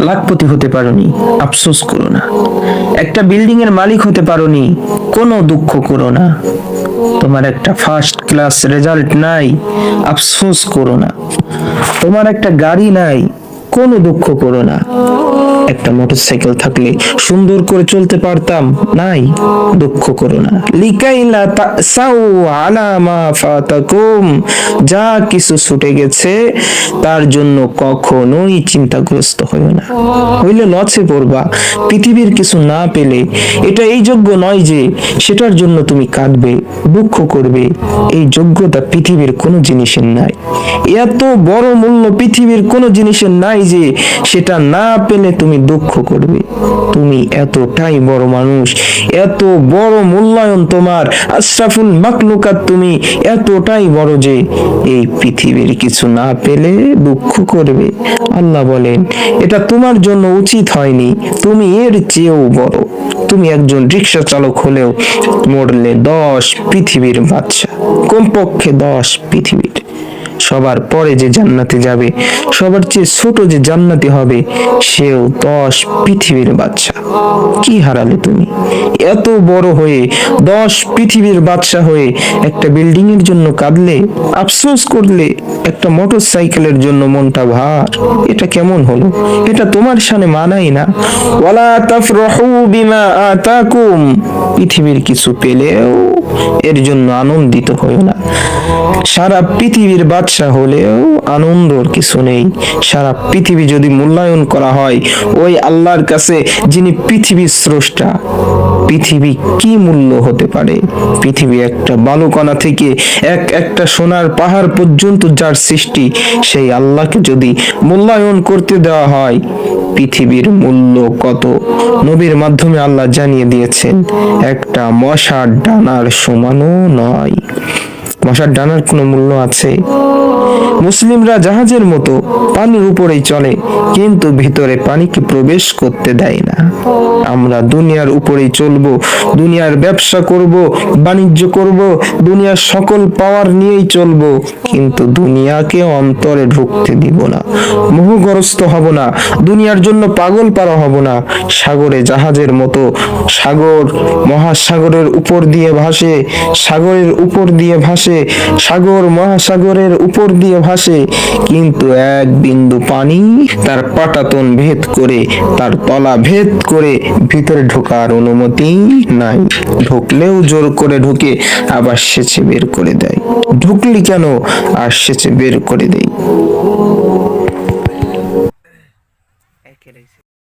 লাখপতি হতে পারোনি, আফসোস করো না। একটা বিল্ডিং এর মালিক হতে পারোনি, কোনো দুঃখ করো না। তোমার একটা ফার্স্ট ক্লাস রেজাল্ট নাই, আফসোস করো না। তোমার একটা গাড়ি নাই, কোনো দুঃখ করো না। একটা মোটরসাইকেল থাকলে সুন্দর করে চলতে পারতাম, নাই, দুঃখ করো না। লিকাইলা তাসাউ আলা মা ফাতাকুম, যা কিছু ছুটে গেছে তার জন্য কখনোই চিন্তাগ্রস্ত হইও না। হইলে লসে পড়বা। পৃথিবীর কিছু না পেলে এটা এই যোগ্য নয় যে সেটার জন্য তুমি কাঁদবে, দুঃখ করবে। এই যোগ্যতা পৃথিবীর কোনো জিনিসের নাই। এত বড় মূল্য পৃথিবীর কোনো জিনিসের নাই যে সেটা না পেলে তুমি দুঃখ করবে। তুমি এতটাই বড় মানুষ, এত বড় মূল্যায়ন তোমার, আশরাফুল মাখলুকাত, তুমি এতটাই বড় যে এই পৃথিবীর কিছু না পেলে দুঃখ করবে। আল্লাহ বলেন এটা তোমার জন্য উচিত হয়নি, তুমি এর চেয়েও বড়। তুমি একজন রিক্সা চালক হলেও মরলে 10 পৃথিবীর বাদশা, কমপক্ষে 10 পৃথিবীর। সবার পরে যে জান্নাতে যাবে, সবার চেয়ে ছোট যে জান্নাতি হবে, সেও 10 পৃথিবীর বাদশা। কি হারালে তুমি? এত বড় হয়ে 10 পৃথিবীর বাদশা হয়ে একটা বিল্ডিং এর জন্য কাঁদলে, আফসোস করলে, একটা মোটর সাইকেলের জন্য মনটা ভার। এটা কেমন হলো? এটা তোমার শানে মানাই না। ওয়ালা তাফরাহু বিমা আতাকুম, পৃথিবীর কিছু পেলেও এর জন্য আনন্দিত হও না। সারা পৃথিবীর বাদশা হলেও আনন্দর কিছু নেই। সারা পৃথিবী যদি মূল্যায়ন করা হয় ওই আল্লাহর কাছে যিনি পৃথিবীর স্রষ্টা, পৃথিবী কি মূল্য হতে পারে? পৃথিবী একটা বালুকণা থেকে একটা সোনার পাহাড় পর্যন্ত যার সৃষ্টি, সেই আল্লাহকে যদি মূল্যায়ন করতে দেওয়া হয় পৃথিবীর মূল্য কত, নবীর মাধ্যমে আল্লাহ জানিয়ে দিয়েছেন একটা মশার ডানার সমানও নয়। মশার ডানার কোনো মূল্য আছে? মুসলিমরা জাহাজের মতো পানির উপরেই চলে, কিন্তু ভিতরে পানিকে প্রবেশ করতে দেয় না। আমরা দুনিয়ার উপরেই চলবো, দুনিয়ার ব্যবসা করব, বাণিজ্য করব, দুনিয়ার সকল পাওয়ার নিয়েই চলবো, কিন্তু দুনিয়াকে অন্তরে ঢুকতে দিব না। মোহগ্রস্ত হব না, দুনিয়ার জন্য পাগল পারা হব না। সাগরে জাহাজের মতো সাগর মহাসাগরের উপর দিয়ে ভাসে, সাগরের উপর দিয়ে ভাসে, সাগর মহাসাগরের উপর দিয়ে ভাসে, কিন্তু এক বিন্দু পানি তার পাটাতন ভেদ করে, তার তলা ভেদ করে ভিতরে ঢোকার অনুমতি নাই। ঢুকলেও জোর করে ঢুকে আবার সেচে বের করে দেয়। ঢুকলি কেন? আর সেচে বের করে দেয়।